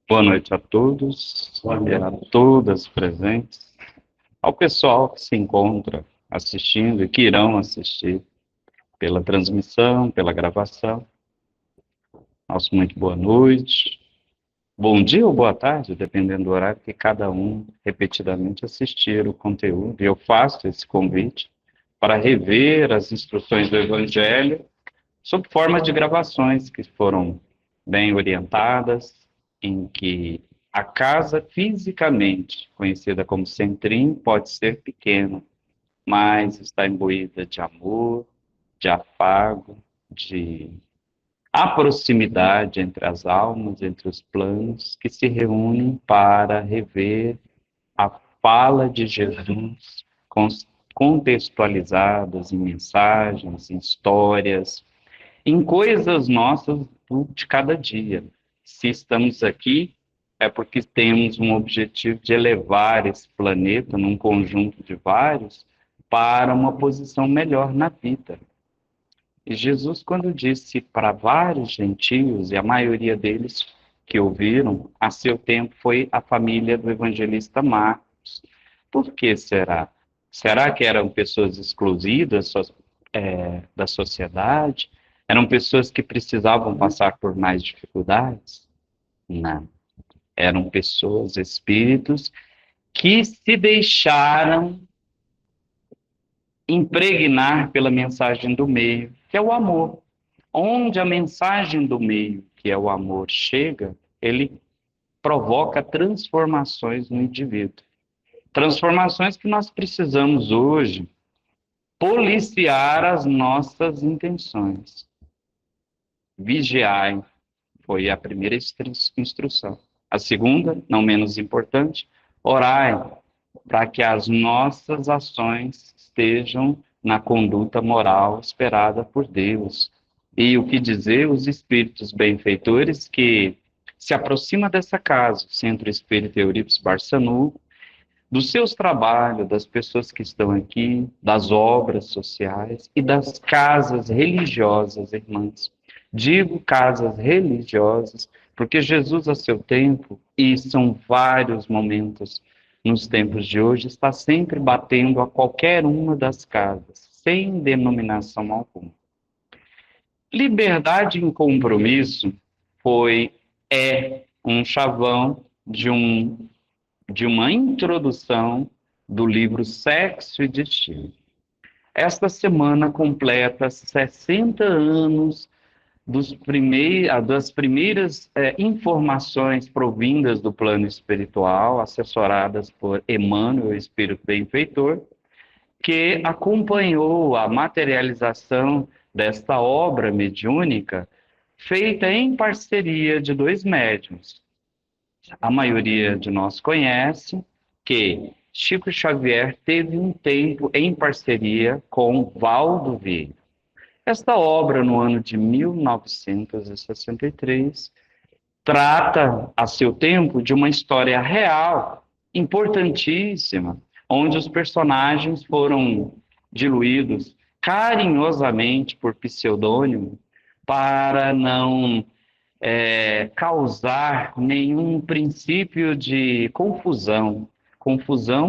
Boa noite a todos e a todas presentes, ao pessoal que se encontra assistindo e que irão assistir pela transmissão, pela gravação. Nosso muito boa noite, bom dia ou boa tarde, dependendo do horário que cada um repetidamente assistir o conteúdo. E eu faço esse convite para rever as instruções do Evangelho sob forma de gravações que foram bem orientadas, em que a casa fisicamente, conhecida como centrim, pode ser pequena, mas está imbuída de amor, de afago, de a proximidade entre as almas, entre os planos, que se reúnem para rever a fala de Jesus contextualizadas em mensagens, em histórias, em coisas nossas de cada dia. Se estamos aqui, é porque temos um objetivo de elevar esse planeta, num conjunto de vários, para uma posição melhor na vida. E Jesus, quando disse para vários gentios, e a maioria deles que ouviram, a seu tempo foi a família do evangelista Marcos. Por que será? Será que eram pessoas excluídas da sociedade? Eram pessoas que precisavam passar por mais dificuldades? Não. Eram pessoas, espíritos, que se deixaram impregnar pela mensagem do meio, que é o amor. Onde a mensagem do meio, que é o amor, chega, ele provoca transformações no indivíduo. Transformações que nós precisamos hoje policiar as nossas intenções. Vigiai, foi a primeira instrução. A segunda, não menos importante, orai, para que as nossas ações estejam na conduta moral esperada por Deus. E o que dizer os espíritos benfeitores que se aproxima dessa casa, o Centro Espírita Eurípides Barçanu, dos seus trabalhos, das pessoas que estão aqui, das obras sociais e das casas religiosas, irmãs. Digo casas religiosas, porque Jesus, a seu tempo, e são vários momentos nos tempos de hoje, está sempre batendo a qualquer uma das casas, sem denominação alguma. Liberdade em compromisso é um chavão de uma introdução do livro Sexo e Destino. Esta semana completa 60 anos das primeiras informações provindas do plano espiritual, assessoradas por Emmanuel, o Espírito Benfeitor, que acompanhou a materialização desta obra mediúnica, feita em parceria de dois médiuns. A maioria de nós conhece que Chico Xavier teve um tempo em parceria com Valdo Vieira. Esta obra, no ano de 1963, trata, a seu tempo, de uma história real, importantíssima, onde os personagens foram diluídos carinhosamente por pseudônimo para não causar nenhum princípio de confusão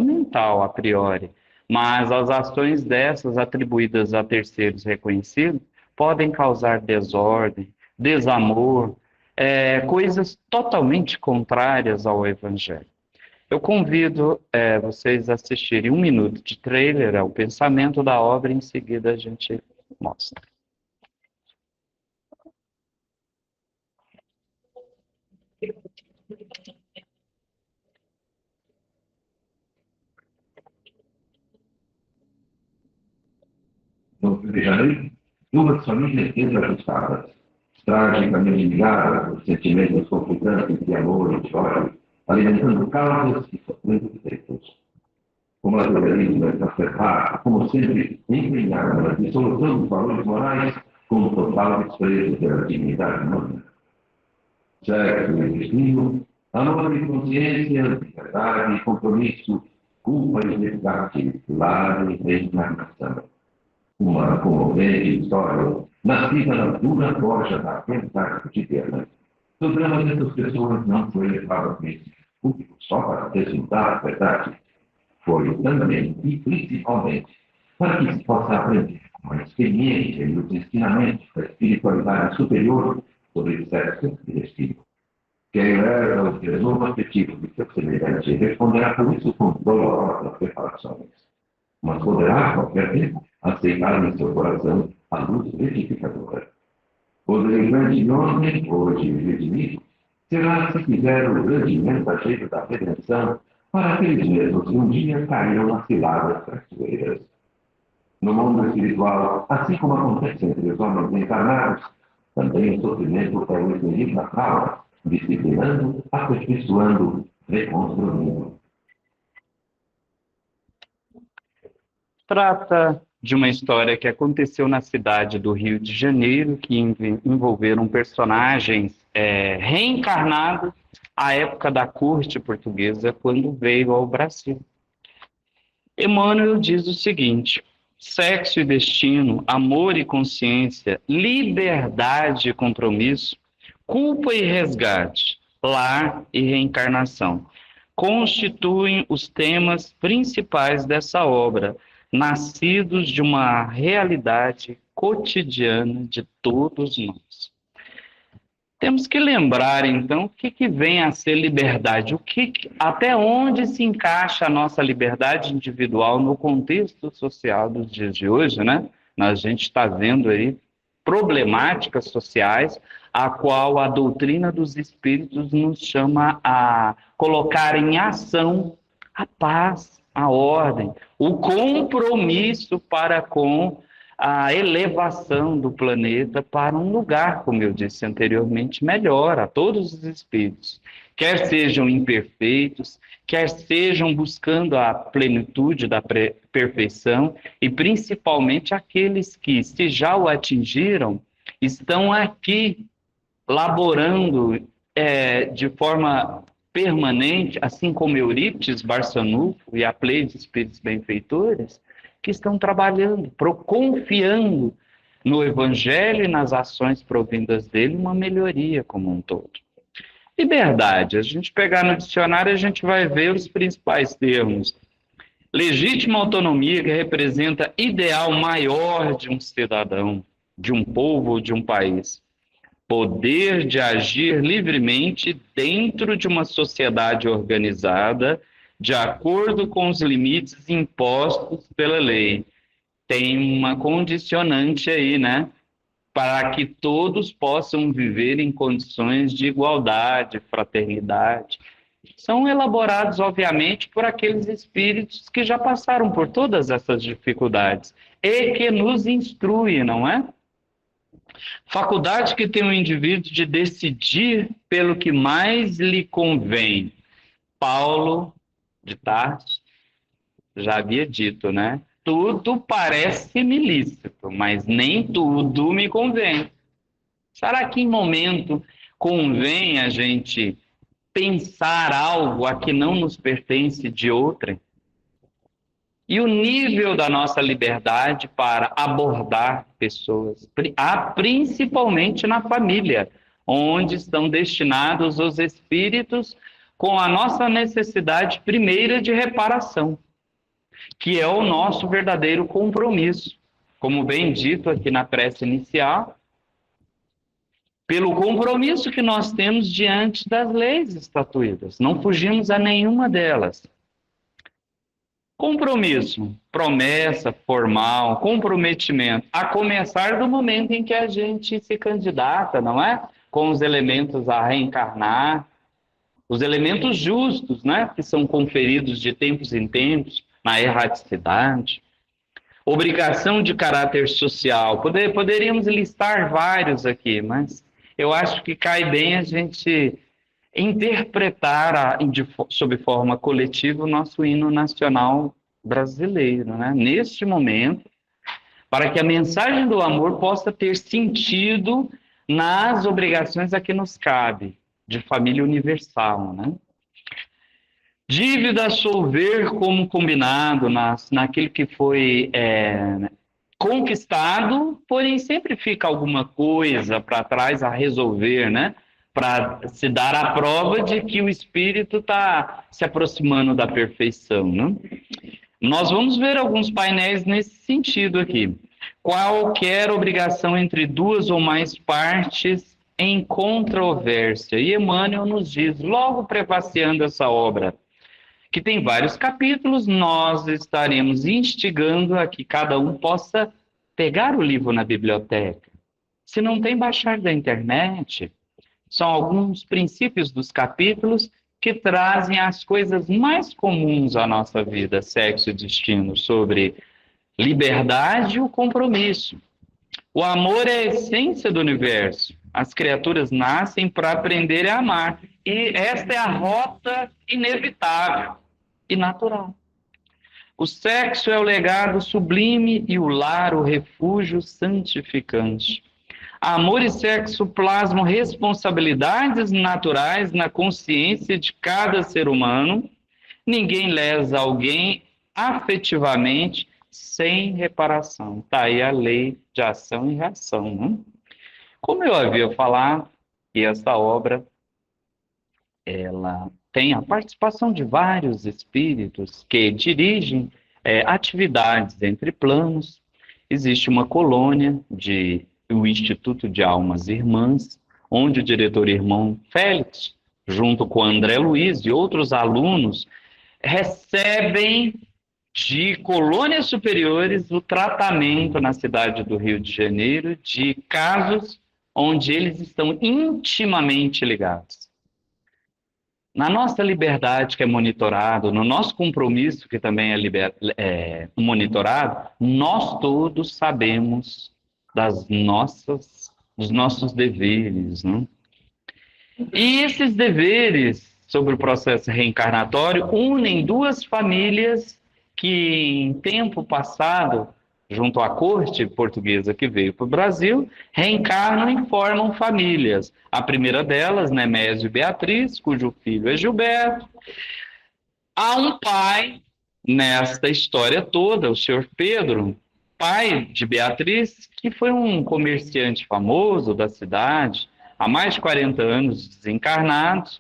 mental a priori, mas as ações dessas atribuídas a terceiros reconhecidos podem causar desordem, desamor, coisas totalmente contrárias ao Evangelho. Eu convido vocês a assistirem 1 minuto de trailer ao pensamento da obra, e em seguida a gente mostra. No Rio de Janeiro, duas famílias desajustadas, tragicamente ligadas aos sentimentos confusantes de amor e de ódio, alimentando causas e sofrendo defeitos. O materialismo é exacerbado, como sempre, empenhado na dissolução dos valores morais, com o total desprezo pela dignidade humana. Sexo e destino, amor e consciência, liberdade, compromisso, culpa e resgate, lar e reencarnação. Uma comovente história nascida na dura rocha da realidade cotidiana. O drama dessas pessoas não foi levado a frente público só para resultar a verdade. Foi também e principalmente para que se possa aprender com a experiência e os ensinamentos da espiritualidade superior sobre sexo e destino. Quem leva o tesouro afetivo de seu semelhante responderá por isso com dolorosas preparações, mas poderá, a qualquer tempo, aceitar em seu coração a luz retificadora. O delinquente de ontem, hoje redimido, será, se quiser, o grande mensageiro da redenção para aqueles mesmos que um dia caíram nas ciladas traiçoeiras. No mundo espiritual, assim como acontece entre os homens encarnados, também o sofrimento é o equilíbrio da alma, disciplinando, aperfeiçoando, reconstruindo. Trata de uma história que aconteceu na cidade do Rio de Janeiro, que envolveram personagens reencarnados à época da corte portuguesa, quando veio ao Brasil. Emmanuel diz o seguinte: sexo e destino, amor e consciência, liberdade e compromisso, culpa e resgate, lar e reencarnação, constituem os temas principais dessa obra, nascidos de uma realidade cotidiana de todos nós. Temos que lembrar, então, o que vem a ser liberdade, até onde se encaixa a nossa liberdade individual no contexto social dos dias de hoje, né? A gente está vendo aí problemáticas sociais, a qual a doutrina dos espíritos nos chama a colocar em ação a paz, a ordem, o compromisso para com a elevação do planeta para um lugar, como eu disse anteriormente, melhor a todos os espíritos, quer sejam imperfeitos, quer sejam buscando a plenitude da perfeição, e principalmente aqueles que, se já o atingiram, estão aqui laborando de forma permanente, assim como Eurípides Barçanufo e a Pleide de Espíritos Benfeitores, que estão trabalhando, confiando no Evangelho e nas ações provindas dele, uma melhoria como um todo. Liberdade, a gente pegar no dicionário, a gente vai ver os principais termos. Legítima autonomia, que representa ideal maior de um cidadão, de um povo ou de um país. Poder de agir livremente dentro de uma sociedade organizada, de acordo com os limites impostos pela lei. Tem uma condicionante aí, né? Para que todos possam viver em condições de igualdade, fraternidade. São elaborados, obviamente, por aqueles espíritos que já passaram por todas essas dificuldades e que nos instruem, não é? Faculdade que tem o indivíduo de decidir pelo que mais lhe convém. Paulo de Tarso já havia dito, né? Tudo parece-me lícito, mas nem tudo me convém. Será que em momento convém a gente pensar algo a que não nos pertence de outrem? E o nível da nossa liberdade para abordar pessoas, principalmente na família, onde estão destinados os espíritos com a nossa necessidade primeira de reparação, que é o nosso verdadeiro compromisso. Como bem dito aqui na prece inicial, pelo compromisso que nós temos diante das leis estatuídas, não fugimos a nenhuma delas. Compromisso, promessa formal, comprometimento, a começar do momento em que a gente se candidata, não é? Com os elementos a reencarnar, os elementos justos, né? Que são conferidos de tempos em tempos, na erraticidade. Obrigação de caráter social, poderíamos listar vários aqui, mas eu acho que cai bem a gente interpretar sob forma coletiva o nosso hino nacional brasileiro, né? Neste momento, para que a mensagem do amor possa ter sentido nas obrigações a que nos cabe, de família universal, né? Dívida a solver como combinado, naquilo que foi conquistado, porém sempre fica alguma coisa para trás a resolver, né? para se dar a prova de que o espírito está se aproximando da perfeição, né? Nós vamos ver alguns painéis nesse sentido aqui. Qualquer obrigação entre duas ou mais partes em controvérsia. E Emmanuel nos diz, logo prefaciando essa obra, que tem vários capítulos, nós estaremos instigando a que cada um possa pegar o livro na biblioteca. Se não tem, baixar da internet. São alguns princípios dos capítulos que trazem as coisas mais comuns à nossa vida, sexo e destino, sobre liberdade e o compromisso. O amor é a essência do universo. As criaturas nascem para aprender a amar. E esta é a rota inevitável e natural. O sexo é o legado sublime e o lar o refúgio santificante. Amor e sexo plasmam responsabilidades naturais na consciência de cada ser humano. Ninguém lesa alguém afetivamente sem reparação. Está aí a lei de ação e reação, né? Como eu havia falado, que essa obra ela tem a participação de vários espíritos que dirigem atividades entre planos. Existe uma colônia o Instituto de Almas Irmãs, onde o diretor irmão Félix, junto com André Luiz e outros alunos, recebem de colônias superiores o tratamento na cidade do Rio de Janeiro de casos onde eles estão intimamente ligados. Na nossa liberdade, que é monitorado, no nosso compromisso, que também é monitorado, nós todos sabemos dos nossos deveres, né? E esses deveres sobre o processo reencarnatório unem duas famílias que, em tempo passado, junto à corte portuguesa que veio para o Brasil, reencarnam e formam famílias. A primeira delas, Nemésio e Beatriz, cujo filho é Gilberto. Há um pai nesta história toda, o senhor Pedro, pai de Beatriz, que foi um comerciante famoso da cidade, há mais de 40 anos desencarnado,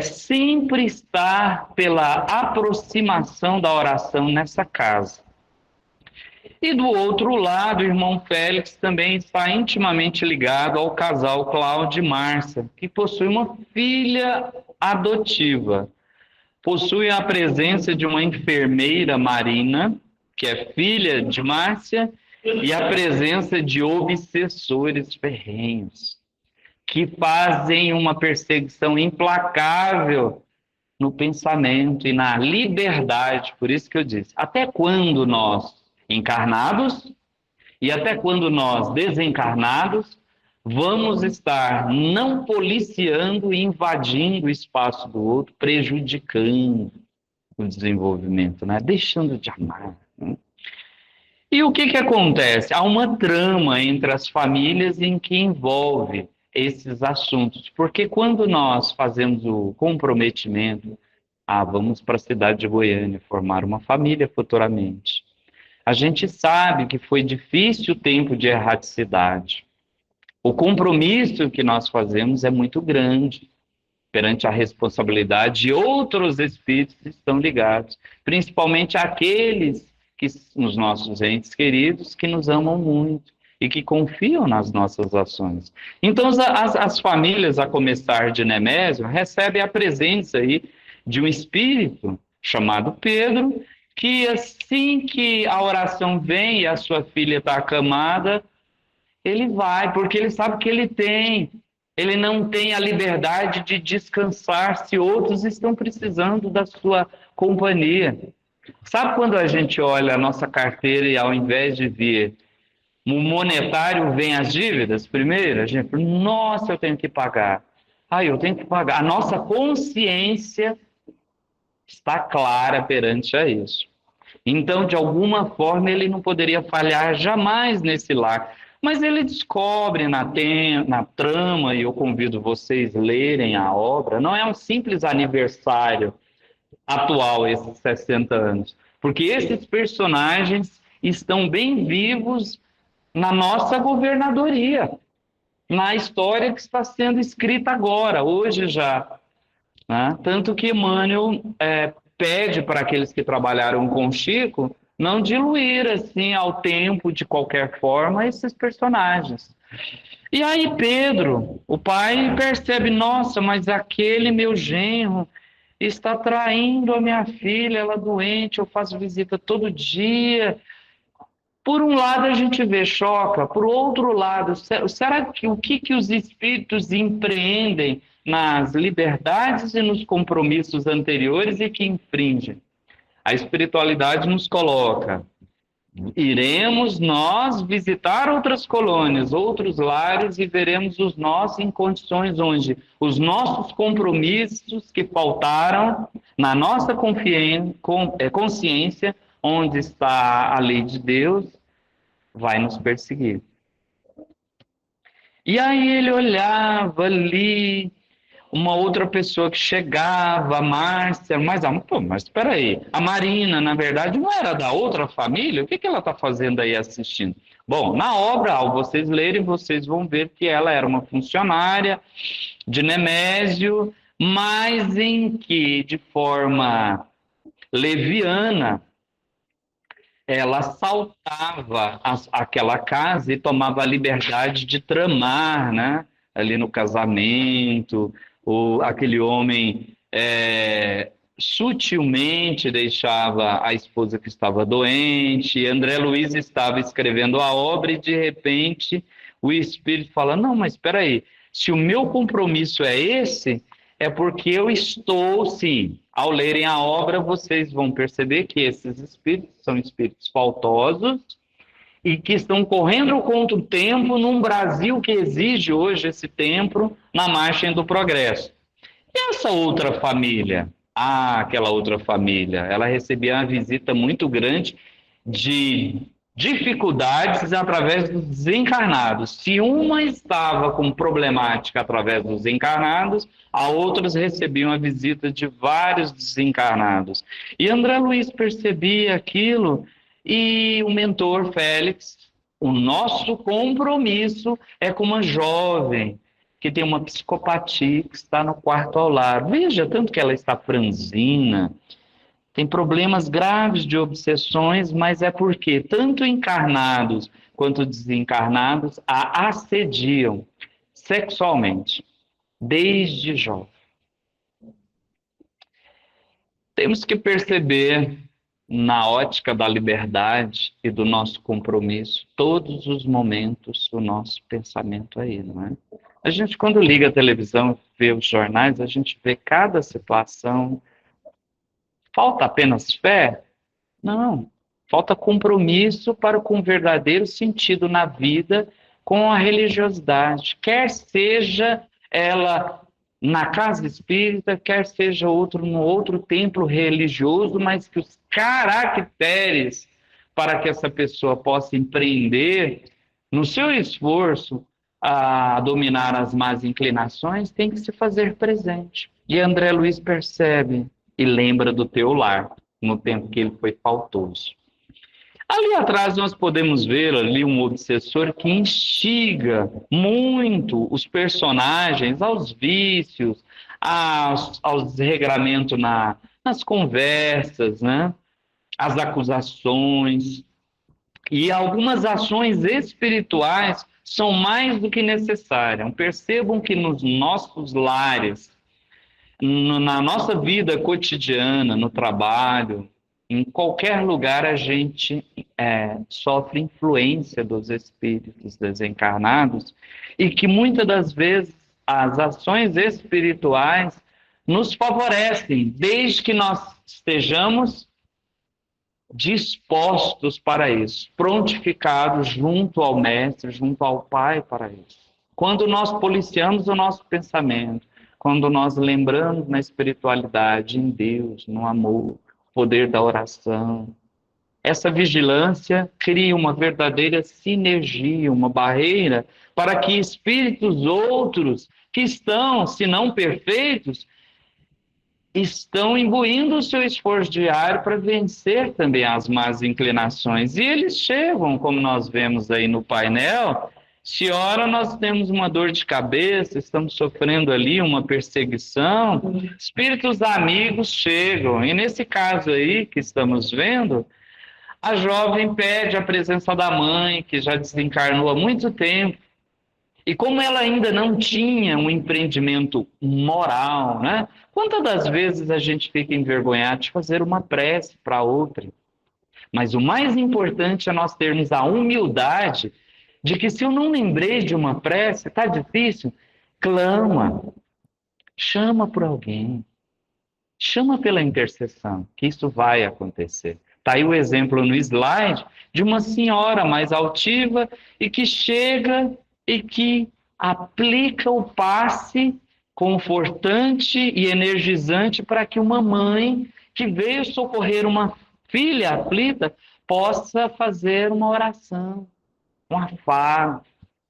sempre está pela aproximação da oração nessa casa. E do outro lado, o irmão Félix também está intimamente ligado ao casal Cláudio e Márcia, que possui uma filha adotiva. Possui a presença de uma enfermeira Marina, que é filha de Márcia, e a presença de obsessores ferrenhos, que fazem uma perseguição implacável no pensamento e na liberdade. Por isso que eu disse, até quando nós, encarnados, e até quando nós, desencarnados, vamos estar não policiando e invadindo o espaço do outro, prejudicando o desenvolvimento, né? Deixando de amar, né? E o que acontece? Há uma trama entre as famílias em que envolve esses assuntos, porque quando nós fazemos o comprometimento, vamos para a cidade de Goiânia formar uma família futuramente, a gente sabe que foi difícil o tempo de erraticidade. O compromisso que nós fazemos é muito grande perante a responsabilidade de outros espíritos que estão ligados, principalmente aqueles que, os nossos entes queridos, que nos amam muito e que confiam nas nossas ações. Então, as famílias, a começar de Nemésio, recebem a presença aí de um espírito chamado Pedro, que assim que a oração vem e a sua filha está acamada, ele vai, porque ele sabe que ele não tem a liberdade de descansar se outros estão precisando da sua companhia. Sabe quando a gente olha a nossa carteira e ao invés de ver o monetário, vem as dívidas primeiro? A gente fala, nossa, eu tenho que pagar. Eu tenho que pagar. A nossa consciência está clara perante a isso. Então, de alguma forma, ele não poderia falhar jamais nesse lar. Mas ele descobre na trama, e eu convido vocês a lerem a obra, não é um simples aniversário atual, esses 60 anos, porque esses personagens estão bem vivos na nossa governadoria. na história que está sendo escrita agora, hoje já. Né? Tanto que Emmanuel pede para aqueles que trabalharam com Chico não diluir assim ao tempo, de qualquer forma, esses personagens. E aí Pedro, o pai, percebe, nossa, mas aquele meu genro está traindo a minha filha, ela é doente, eu faço visita todo dia. Por um lado a gente vê, choca, por outro lado, será que o que os espíritos empreendem nas liberdades e nos compromissos anteriores e que infringem? A espiritualidade nos coloca, iremos nós visitar outras colônias, outros lares e veremos os nossos em condições onde os nossos compromissos que faltaram na nossa consciência, onde está a lei de Deus, vai nos perseguir. E aí ele olhava ali, uma outra pessoa que chegava, a Márcia, mas espera aí, a Marina, na verdade, não era da outra família? O que ela está fazendo aí assistindo? Bom, na obra, ao vocês lerem, vocês vão ver que ela era uma funcionária de Nemésio, mas em que, de forma leviana, ela assaltava aquela casa e tomava a liberdade de tramar, né? Ali no casamento, aquele homem sutilmente deixava a esposa que estava doente, André Luiz estava escrevendo a obra e, de repente, o espírito fala, não, mas espera aí, se o meu compromisso é esse, é porque eu estou, sim. Ao lerem a obra, vocês vão perceber que esses espíritos são espíritos faltosos e que estão correndo contra o tempo num Brasil que exige hoje esse tempo na margem do progresso. E essa outra família? Aquela outra família, ela recebia uma visita muito grande de dificuldades através dos desencarnados. Se uma estava com problemática através dos encarnados, a outras recebiam a visita de vários desencarnados. E André Luiz percebia aquilo e o mentor Félix, o nosso compromisso é com uma jovem que tem uma psicopatia que está no quarto ao lado. Veja, tanto que ela está franzina, tem problemas graves de obsessões, mas é porque tanto encarnados quanto desencarnados a assediam sexualmente, desde jovem. Temos que perceber, na ótica da liberdade e do nosso compromisso, todos os momentos do nosso pensamento aí, não é? A gente, quando liga a televisão, vê os jornais, a gente vê cada situação. Falta apenas fé? Não. Falta compromisso para com o verdadeiro sentido na vida com a religiosidade. Quer seja ela na casa espírita, quer seja no outro templo religioso, mas que os caracteres para que essa pessoa possa empreender no seu esforço a dominar as más inclinações, tem que se fazer presente. E André Luiz percebe e lembra do teu lar, no tempo que ele foi faltoso. Ali atrás nós podemos ver ali um obsessor que instiga muito os personagens aos vícios, ao desregramento nas conversas, né? As acusações. E algumas ações espirituais são mais do que necessárias. Percebam que nos nossos lares, na nossa vida cotidiana, no trabalho, em qualquer lugar a gente sofre influência dos espíritos desencarnados e que muitas das vezes as ações espirituais nos favorecem, desde que nós estejamos dispostos para isso, prontificados junto ao Mestre, junto ao Pai para isso. Quando nós policiamos o nosso pensamento, quando nós lembramos na espiritualidade, em Deus, no amor, poder da oração, essa vigilância cria uma verdadeira sinergia, uma barreira para que espíritos outros que estão, se não perfeitos, estão imbuindo o seu esforço diário para vencer também as más inclinações. E eles chegam, como nós vemos aí no painel, Senhora, nós temos uma dor de cabeça, estamos sofrendo ali uma perseguição, espíritos amigos chegam. E nesse caso aí que estamos vendo, a jovem pede a presença da mãe, que já desencarnou há muito tempo. E como ela ainda não tinha um empreendimento moral, né? Quantas das vezes a gente fica envergonhado de fazer uma prece para outra? Mas o mais importante é nós termos a humildade de que se eu não lembrei de uma prece, está difícil, clama, chama por alguém, chama pela intercessão, que isso vai acontecer. Está aí o exemplo no slide de uma senhora mais altiva e que chega e que aplica o passe confortante e energizante para que uma mãe que veio socorrer uma filha aflita possa fazer uma oração, um afago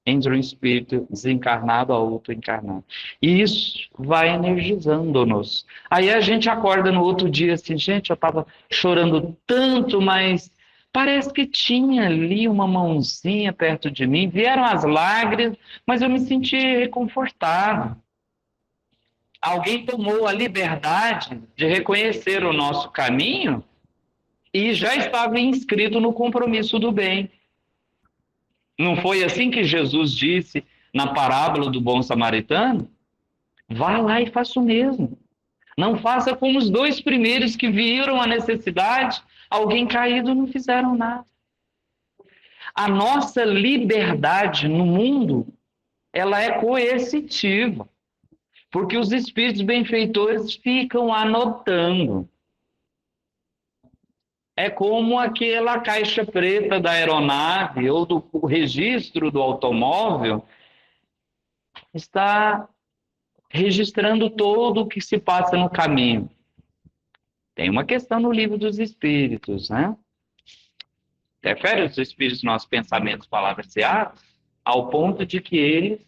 entre um espírito desencarnado ao outro encarnado. E isso vai energizando-nos. Aí a gente acorda no outro dia assim, gente, eu estava chorando tanto, mas parece que tinha ali uma mãozinha perto de mim, vieram as lágrimas, mas eu me senti reconfortado. Alguém tomou a liberdade de reconhecer o nosso caminho e já estava inscrito no compromisso do bem. Não foi assim que Jesus disse na parábola do bom samaritano? Vá lá e faça o mesmo. Não faça como os dois primeiros que viram a necessidade, alguém caído não fizeram nada. A nossa liberdade no mundo, ela é coercitiva, porque os espíritos benfeitores ficam anotando. É como aquela caixa preta da aeronave ou do registro do automóvel está registrando todo o que se passa no caminho. Tem uma questão no livro dos espíritos, né? Interfere os espíritos nos nossos pensamentos, palavras e atos, ao ponto de que eles,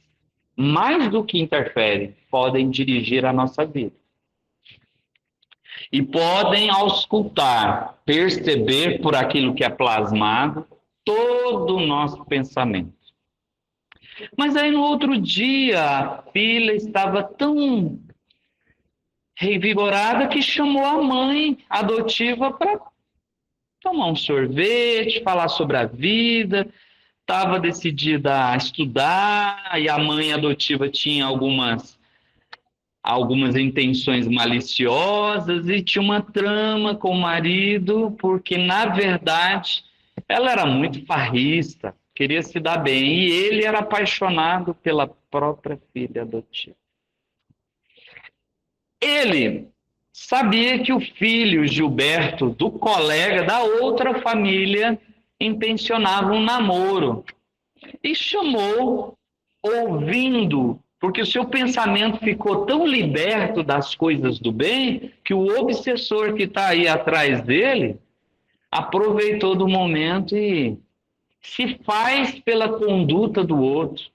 mais do que interferem, podem dirigir a nossa vida. E podem auscultar, perceber por aquilo que é plasmado, todo o nosso pensamento. Mas aí no outro dia, a filha estava tão revigorada que chamou a mãe adotiva para tomar um sorvete, falar sobre a vida, estava decidida a estudar, e a mãe adotiva tinha algumas intenções maliciosas e tinha uma trama com o marido, porque, na verdade, ela era muito farrista, queria se dar bem, e ele era apaixonado pela própria filha adotiva. Ele sabia que o filho Gilberto, do colega da outra família, intencionava um namoro, e chamou, ouvindo, porque o seu pensamento ficou tão liberto das coisas do bem, que o obsessor que está aí atrás dele aproveitou do momento e se faz pela conduta do outro.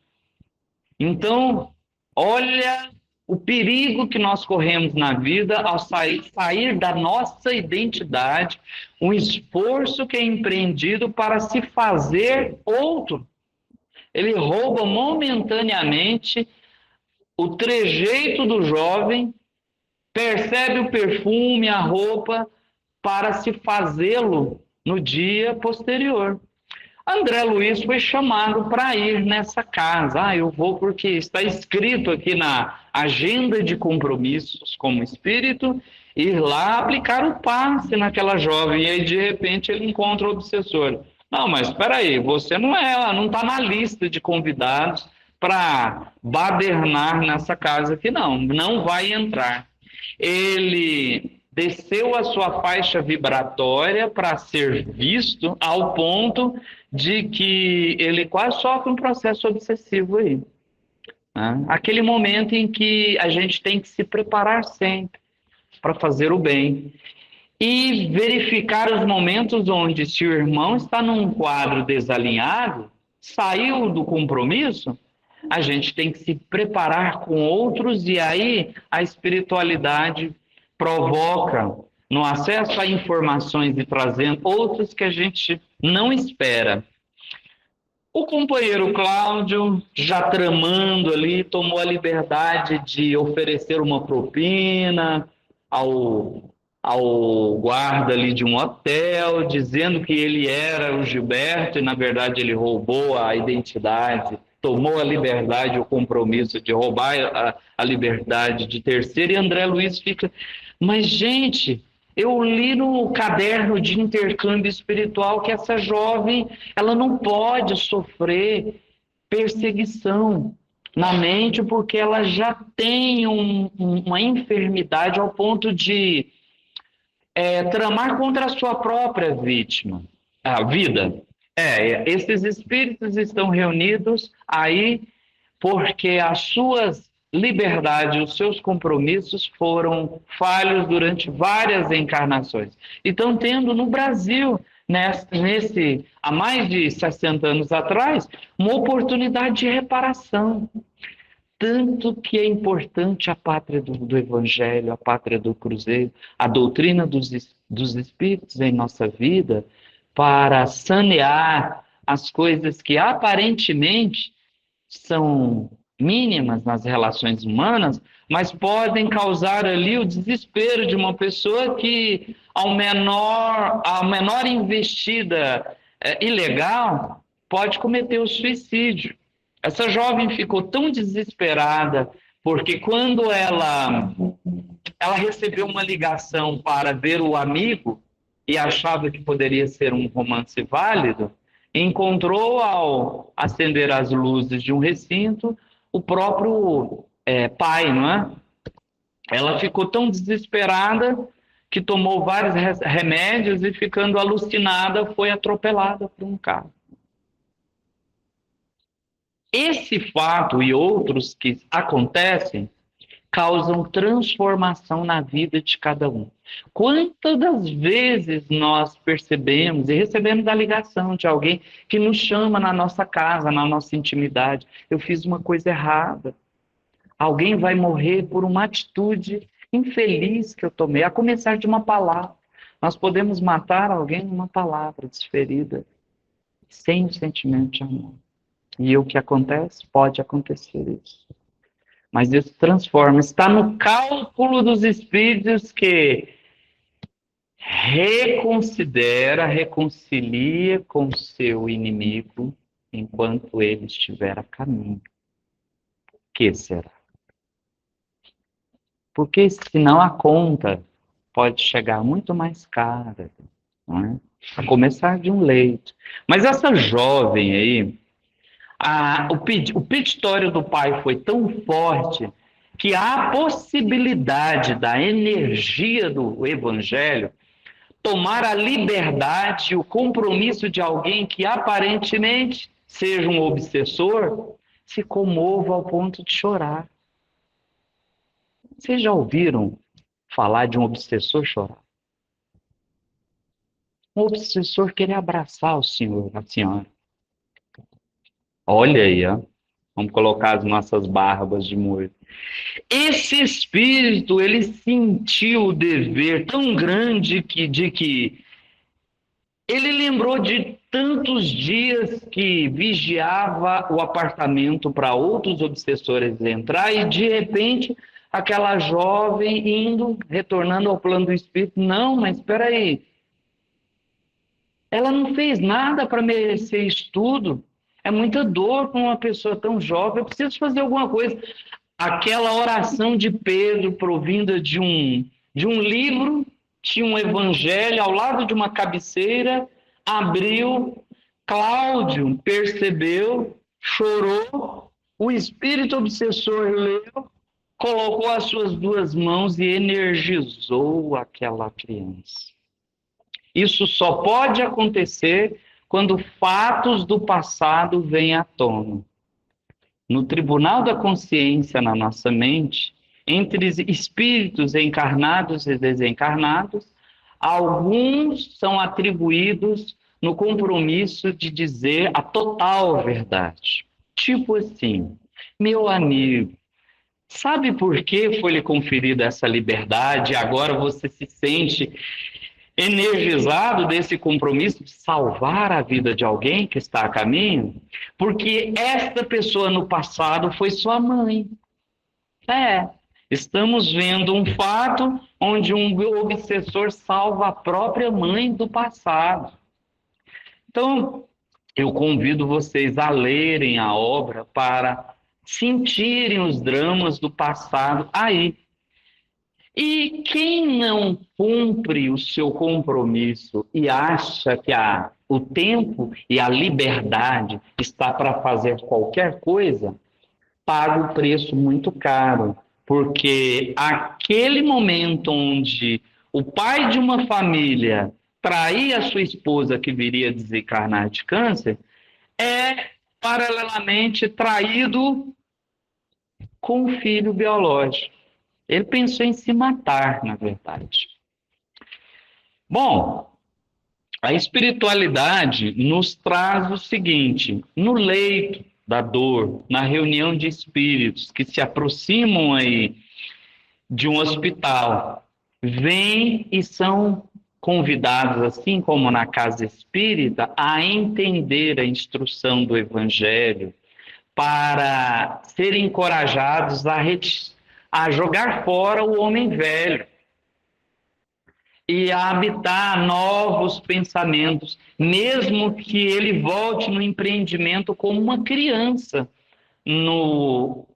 Então, olha o perigo que nós corremos na vida ao sair da nossa identidade, um esforço que é empreendido para se fazer outro. Ele rouba momentaneamente o trejeito do jovem, percebe o perfume, a roupa, para se fazê-lo no dia posterior. André Luiz foi chamado para ir nessa casa. Eu vou porque está escrito aqui na agenda de compromissos como espírito, ir lá aplicar o passe naquela jovem. E aí, de repente, ele encontra o obsessor. Não, mas espera aí, você não está na lista de convidados para badernar nessa casa aqui, não vai entrar. Ele desceu a sua faixa vibratória para ser visto ao ponto de que ele quase sofre um processo obsessivo aí. Né? Aquele momento em que a gente tem que se preparar sempre para fazer o bem. E verificar os momentos onde, se o irmão está num quadro desalinhado, saiu do compromisso, a gente tem que se preparar com outros, e aí a espiritualidade provoca, no acesso a informações e trazendo outros que a gente não espera. O companheiro Cláudio, já tramando ali, tomou a liberdade de oferecer uma propina ao, ao guarda ali de um hotel, dizendo que ele era o Gilberto e, na verdade, ele roubou a identidade, tomou a liberdade, o compromisso de roubar a liberdade de terceiro, e André Luiz fica... Mas, gente, eu li no caderno de intercâmbio espiritual que essa jovem, ela não pode sofrer perseguição na mente porque ela já tem uma enfermidade ao ponto de tramar contra a sua própria vítima, a vida. Esses espíritos estão reunidos aí porque as suas liberdades, os seus compromissos foram falhos durante várias encarnações. Então, tendo no Brasil, há mais de 60 anos atrás, uma oportunidade de reparação. Tanto que é importante a pátria do Evangelho, a pátria do Cruzeiro, a doutrina dos Espíritos em nossa vida, para sanear as coisas que aparentemente são mínimas nas relações humanas, mas podem causar ali o desespero de uma pessoa que, a menor investida ilegal, pode cometer o suicídio. Essa jovem ficou tão desesperada, porque quando ela recebeu uma ligação para ver o amigo, e achava que poderia ser um romance válido, encontrou, ao acender as luzes de um recinto, o próprio pai, não é? Ela ficou tão desesperada que tomou vários remédios e, ficando alucinada, foi atropelada por um carro. Esse fato e outros que acontecem causam transformação na vida de cada um. Quantas das vezes nós percebemos e recebemos a ligação de alguém que nos chama na nossa casa, na nossa intimidade: eu fiz uma coisa errada. Alguém vai morrer por uma atitude infeliz que eu tomei, a começar de uma palavra. Nós podemos matar alguém numa palavra desferida, sem o sentimento de amor. E o que acontece? Pode acontecer isso. Mas isso transforma, está no cálculo dos espíritos que reconcilia com seu inimigo enquanto ele estiver a caminho. Por que será? Porque senão a conta pode chegar muito mais cara, não é? A começar de um leito. Mas essa jovem aí, o petitório do pai foi tão forte que há a possibilidade da energia do Evangelho tomar a liberdade e o compromisso de alguém que aparentemente seja um obsessor, se comova ao ponto de chorar. Vocês já ouviram falar de um obsessor chorar? Um obsessor querer abraçar o senhor, a senhora. Olha aí, ó. Vamos colocar as nossas barbas de molho. Esse espírito, ele sentiu o dever tão grande de que ele lembrou de tantos dias que vigiava o apartamento para outros obsessores entrar e, de repente, aquela jovem retornando ao plano do espírito. Não, mas espera aí. Ela não fez nada para merecer estudo. É muita dor para uma pessoa tão jovem. Eu preciso fazer alguma coisa. Aquela oração de Pedro, provinda de um livro, tinha um evangelho ao lado de uma cabeceira, abriu, Cláudio percebeu, chorou, o espírito obsessor leu, colocou as suas duas mãos e energizou aquela criança. Isso só pode acontecer quando fatos do passado vêm à tona. No tribunal da consciência, na nossa mente, entre espíritos encarnados e desencarnados, alguns são atribuídos no compromisso de dizer a total verdade. Tipo assim: meu amigo, sabe por que foi lhe conferida essa liberdade e agora você se sente energizado desse compromisso de salvar a vida de alguém que está a caminho, porque esta pessoa no passado foi sua mãe. Estamos vendo um fato onde um obsessor salva a própria mãe do passado. Então, eu convido vocês a lerem a obra para sentirem os dramas do passado aí. E quem não cumpre o seu compromisso e acha que o tempo e a liberdade está para fazer qualquer coisa, paga um preço muito caro, porque aquele momento onde o pai de uma família trair a sua esposa que viria desencarnar de câncer, é paralelamente traído com o filho biológico. Ele pensou em se matar, na verdade. Bom, a espiritualidade nos traz o seguinte: no leito da dor, na reunião de espíritos que se aproximam aí de um hospital, vêm e são convidados, assim como na casa espírita, a entender a instrução do Evangelho, para serem encorajados a jogar fora o homem velho e a habitar novos pensamentos, mesmo que ele volte no empreendimento como uma criança, no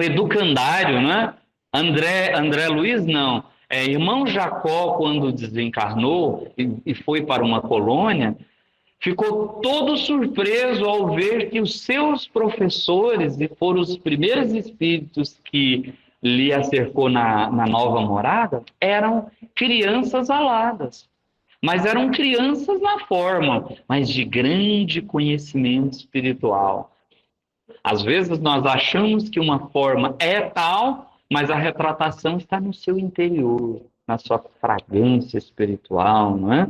educandário, né? André Luiz, não. Irmão Jacó, quando desencarnou e foi para uma colônia, ficou todo surpreso ao ver que os seus professores, e foram os primeiros espíritos que lhe acercou na nova morada, eram crianças aladas. Mas eram crianças na forma, mas de grande conhecimento espiritual. Às vezes nós achamos que uma forma é tal, mas a retratação está no seu interior, na sua fragrância espiritual, não é?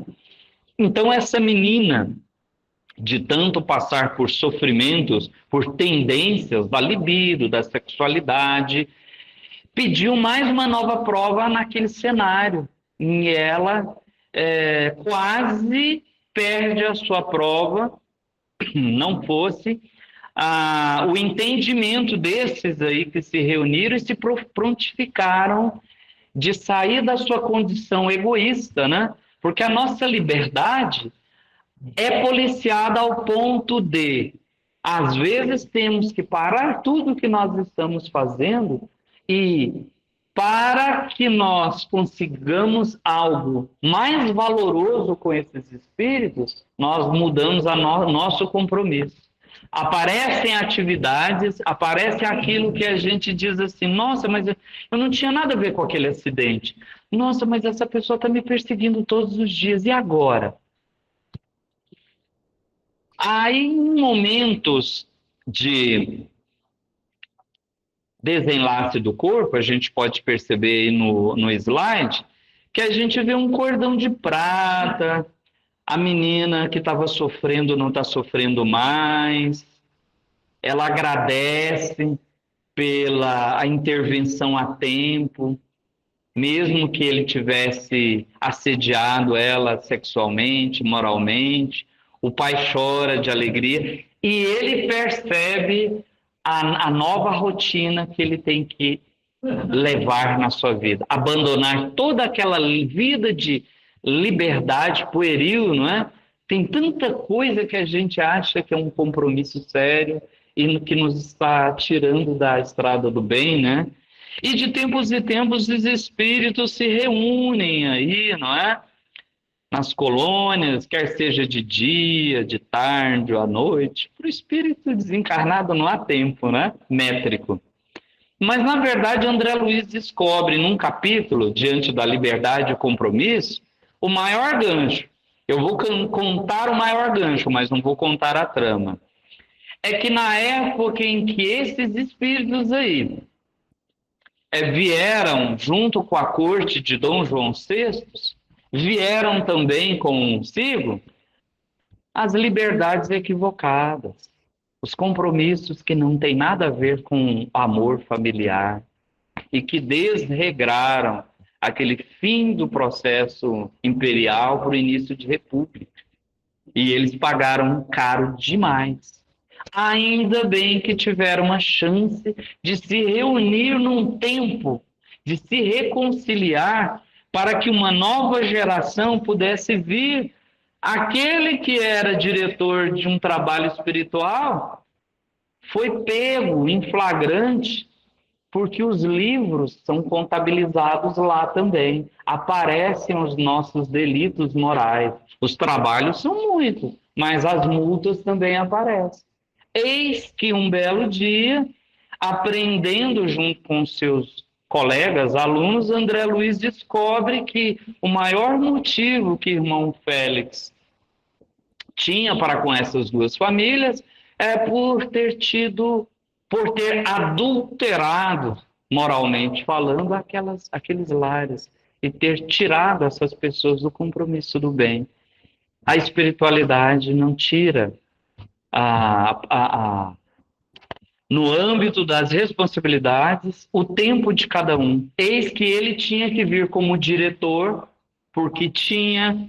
Então essa menina, de tanto passar por sofrimentos, por tendências da libido, da sexualidade, pediu mais uma nova prova naquele cenário. E ela quase perde a sua prova, não fosse o entendimento desses aí que se reuniram e se prontificaram de sair da sua condição egoísta, né? Porque a nossa liberdade é policiada ao ponto de, às vezes, temos que parar tudo o que nós estamos fazendo e, para que nós consigamos algo mais valoroso com esses espíritos, nós mudamos nosso compromisso. Aparecem atividades, aparece aquilo que a gente diz assim: nossa, mas eu não tinha nada a ver com aquele acidente. Nossa, mas essa pessoa está me perseguindo todos os dias, e agora? Aí, em momentos de desenlace do corpo, a gente pode perceber aí no slide, que a gente vê um cordão de prata, a menina que estava sofrendo não está sofrendo mais, ela agradece pela intervenção a tempo, mesmo que ele tivesse assediado ela sexualmente, moralmente. O pai chora de alegria e ele percebe a nova rotina que ele tem que levar na sua vida. Abandonar toda aquela vida de liberdade pueril, não é? Tem tanta coisa que a gente acha que é um compromisso sério e que nos está tirando da estrada do bem, né? E de tempos em tempos os espíritos se reúnem aí, não é? Nas colônias, quer seja de dia, de tarde ou à noite. Para o espírito desencarnado não há tempo, né? Métrico. Mas, na verdade, André Luiz descobre num capítulo, diante da liberdade e compromisso, o maior gancho. Eu vou contar o maior gancho, mas não vou contar a trama. É que na época em que esses espíritos aí vieram junto com a corte de Dom João VI, vieram também consigo as liberdades equivocadas, os compromissos que não têm nada a ver com amor familiar e que desregraram aquele fim do processo imperial para o início de república. E eles pagaram caro demais. Ainda bem que tiveram uma chance de se reunir num tempo, de se reconciliar, para que uma nova geração pudesse vir. Aquele que era diretor de um trabalho espiritual foi pego em flagrante, porque os livros são contabilizados lá também. Aparecem os nossos delitos morais. Os trabalhos são muitos, mas as multas também aparecem. Eis que um belo dia, aprendendo junto com seus colegas, alunos, André Luiz descobre que o maior motivo que irmão Félix tinha para com essas duas famílias é por ter adulterado, moralmente falando, aqueles lares e ter tirado essas pessoas do compromisso do bem. A espiritualidade não tira no âmbito das responsabilidades, o tempo de cada um. Eis que ele tinha que vir como diretor, porque tinha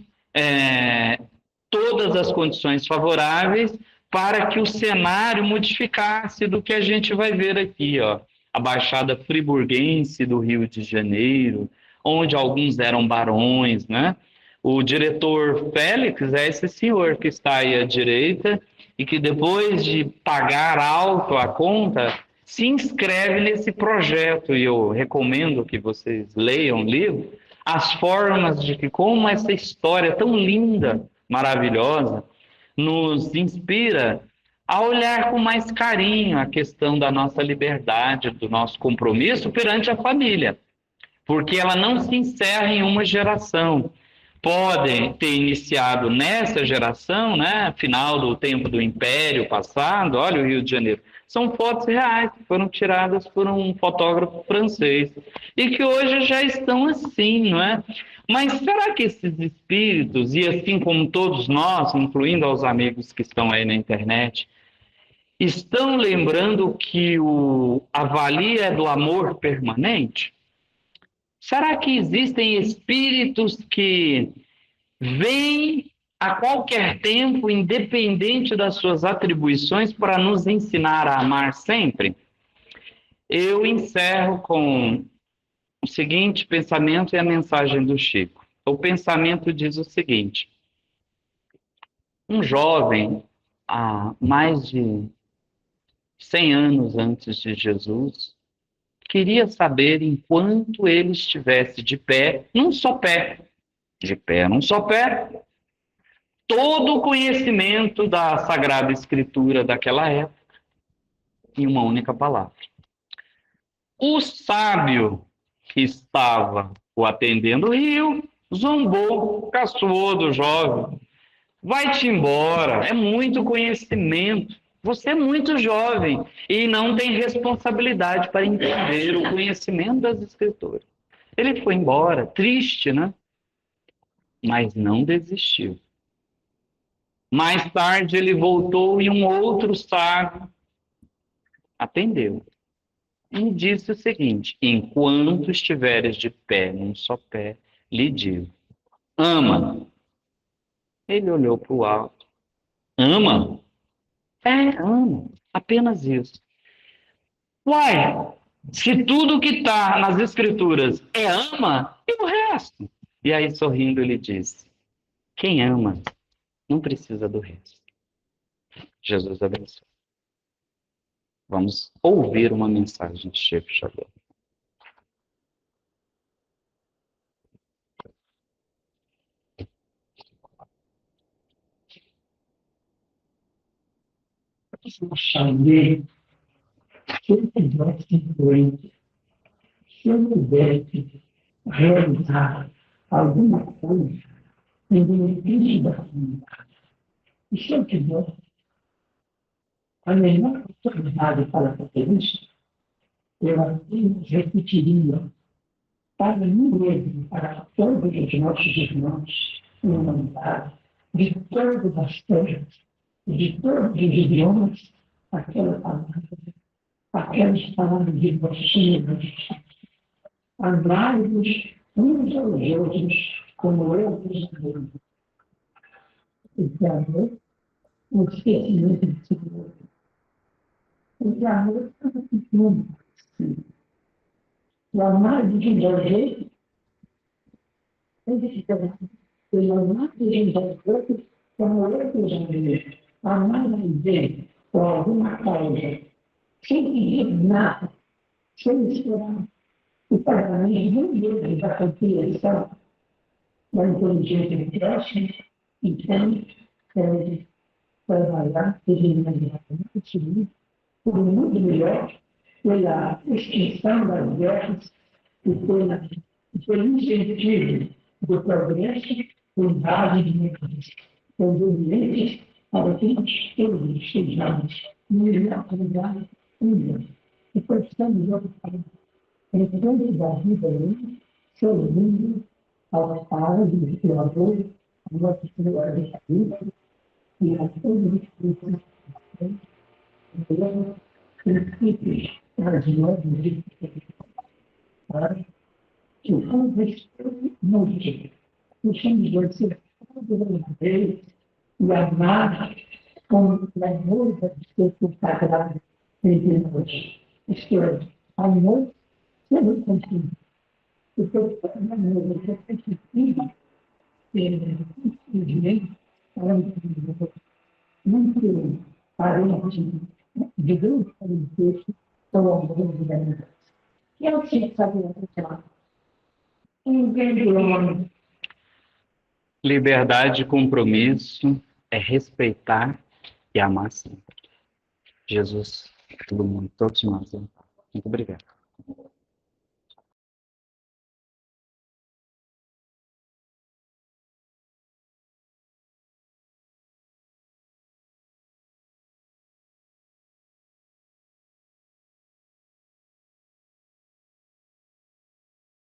todas as condições favoráveis para que o cenário modificasse do que a gente vai ver aqui, ó. A Baixada Friburguense do Rio de Janeiro, onde alguns eram barões, né? O diretor Félix é esse senhor que está aí à direita e que depois de pagar alto a conta, se inscreve nesse projeto. E eu recomendo que vocês leiam o livro, as formas de que como essa história tão linda, maravilhosa, nos inspira a olhar com mais carinho a questão da nossa liberdade, do nosso compromisso perante a família, porque ela não se encerra em uma geração. Podem ter iniciado nessa geração, né, final do tempo do Império passado, olha o Rio de Janeiro, são fotos reais que foram tiradas por um fotógrafo francês e que hoje já estão assim, não é? Mas será que esses espíritos, e assim como todos nós, incluindo aos amigos que estão aí na internet, estão lembrando que a valia é do amor permanente? Será que existem espíritos que vêm a qualquer tempo, independente das suas atribuições, para nos ensinar a amar sempre? Eu encerro com o seguinte pensamento e a mensagem do Chico. O pensamento diz o seguinte: um jovem, há mais de 100 anos antes de Jesus, queria saber, enquanto ele estivesse de pé, num só pé, todo o conhecimento da Sagrada Escritura daquela época, em uma única palavra. O sábio que estava o atendendo riu, zombou, caçoou do jovem. Vai-te embora, é muito conhecimento. Você é muito jovem e não tem responsabilidade para entender o conhecimento das Escrituras. Ele foi embora, triste, né? Mas não desistiu. Mais tarde ele voltou e um outro sábio atendeu. E disse o seguinte: enquanto estiveres de pé, num só pé, lhe digo, ama. Ele olhou para o alto. Ama? Ama. Apenas isso. Uai, se tudo que está nas Escrituras é ama, e o resto? E aí, sorrindo, ele disse: quem ama não precisa do resto. Jesus abençoe. Vamos ouvir uma mensagem de Chico Xavier. Xavier, se eu tivesse influência, se eu pudesse realizar alguma coisa em benefício da comunidade, e se eu tivesse a melhor oportunidade para fazer isso, eu apenas repetiria para mim mesmo, para todos os nossos irmãos na humanidade, de todas as terras, de todos os idiomas, aquelas palavras de vocês, amai-vos uns aos outros como eu vos amo. Esse amor, o esquecimento de si mesmo. Esse amor é tudo. O amar de desenvolver, o amar de desenvolver, como eu desenvolver. Amar a viver por alguma causa, sem pedir nada, sem esperar. E para mim, não deu da compreensão da inteligência do próximo, então, deve trabalhar imediatamente por um mundo melhor, pela extinção das guerras e pelo incentivo do progresso em base de mecanismos convenientes para que nós todos sejamos melhor unidos. E precisamos optar em frente da vida aí, servindo ao Pai do Criador, ao nosso Senhor da vida, e a todos os princípios das novas vidas, para que o convertido não fique. Deixamos de ser verdadeiro e amar com o amor da Espírito Sagrado entre nós. Isto é, amor sendo contigo. Porque o amor é perspectiva, infelizmente, muito parente de grande parentesco com o amor de Deus. E eu tinha que saber um grande homem. Liberdade e compromisso é respeitar e amar sempre. Jesus, todo mundo, todos nós. Muito obrigado.